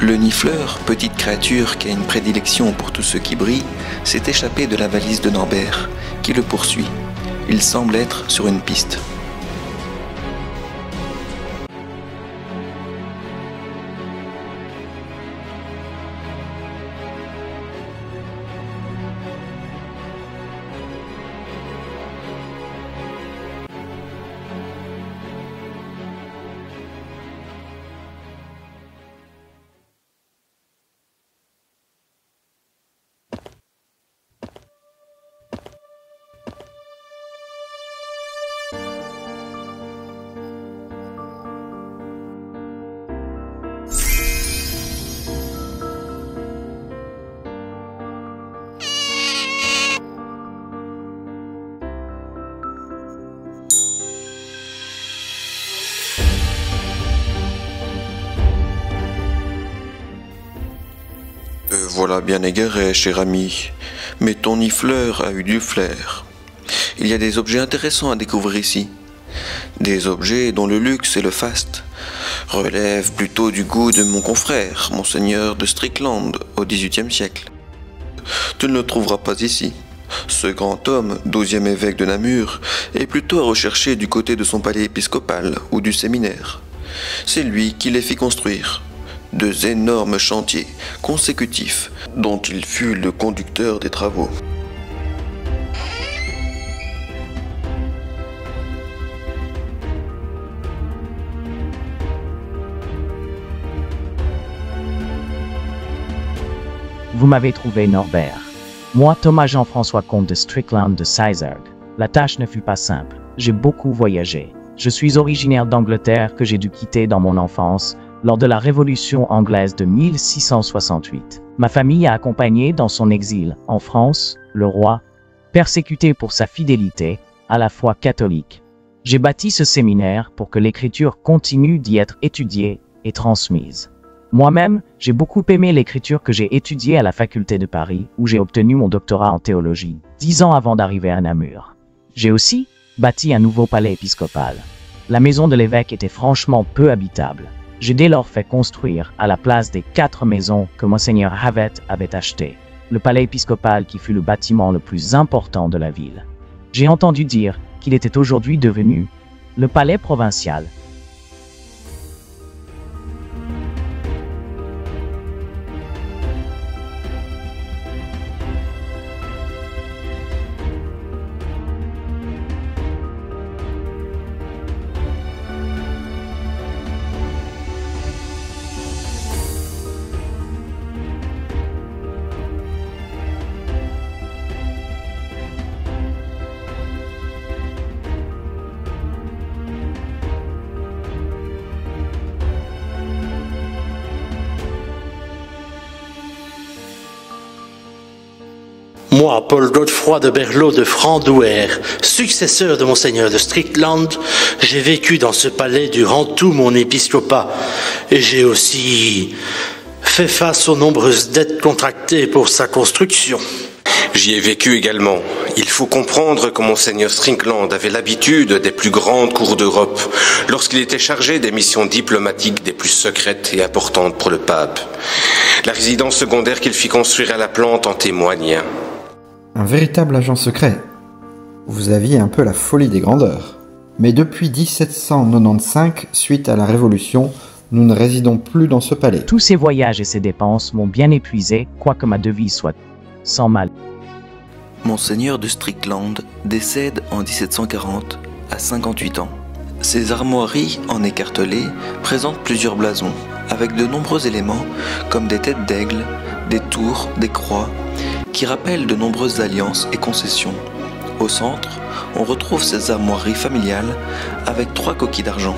Le Nifleur, petite créature qui a une prédilection pour tout ce qui brille, s'est échappé de la valise de Norbert, qui le poursuit. Il semble être sur une piste. Voilà bien égaré, cher ami, mais ton Nifleur a eu du flair. Il y a des objets intéressants à découvrir ici. Des objets dont le luxe et le faste relèvent plutôt du goût de mon confrère, monseigneur de Strickland, au XVIIIe siècle. Tu ne le trouveras pas ici. Ce grand homme, 12e évêque de Namur, est plutôt à rechercher du côté de son palais épiscopal ou du séminaire. C'est lui qui les fit construire. 2 énormes chantiers consécutifs dont il fut le conducteur des travaux. Vous m'avez trouvé, Norbert. Moi, Thomas Jean-François Comte de Strickland de Sizergh. La tâche ne fut pas simple. J'ai beaucoup voyagé. Je suis originaire d'Angleterre que j'ai dû quitter dans mon enfance lors de la Révolution anglaise de 1668. Ma famille a accompagné dans son exil en France le roi, persécuté pour sa fidélité à la foi catholique. J'ai bâti ce séminaire pour que l'écriture continue d'y être étudiée et transmise. Moi-même, j'ai beaucoup aimé l'écriture que j'ai étudiée à la faculté de Paris, où j'ai obtenu mon doctorat en théologie, 10 ans avant d'arriver à Namur. J'ai aussi bâti un nouveau palais épiscopal. La maison de l'évêque était franchement peu habitable. J'ai dès lors fait construire à la place des 4 maisons que Monseigneur Havet avait achetées, le palais épiscopal qui fut le bâtiment le plus important de la ville. J'ai entendu dire qu'il était aujourd'hui devenu le palais provincial. Moi, Paul Godefroy de Berlot de Frandouer, successeur de Monseigneur de Strickland, j'ai vécu dans ce palais durant tout mon épiscopat et j'ai aussi fait face aux nombreuses dettes contractées pour sa construction. J'y ai vécu également. Il faut comprendre que Monseigneur Strickland avait l'habitude des plus grandes cours d'Europe lorsqu'il était chargé des missions diplomatiques des plus secrètes et importantes pour le pape. La résidence secondaire qu'il fit construire à la Plante en témoigne. Un véritable agent secret. Vous aviez un peu la folie des grandeurs. Mais depuis 1795, suite à la Révolution, nous ne résidons plus dans ce palais. Tous ces voyages et ces dépenses m'ont bien épuisé, quoique ma devise soit sans mal. Monseigneur de Strickland décède en 1740 à 58 ans. Ses armoiries en écartelé présentent plusieurs blasons, avec de nombreux éléments comme des têtes d'aigle, des tours, des croix, qui rappellent de nombreuses alliances et concessions. Au centre, on retrouve ses armoiries familiales avec 3 coquilles d'argent.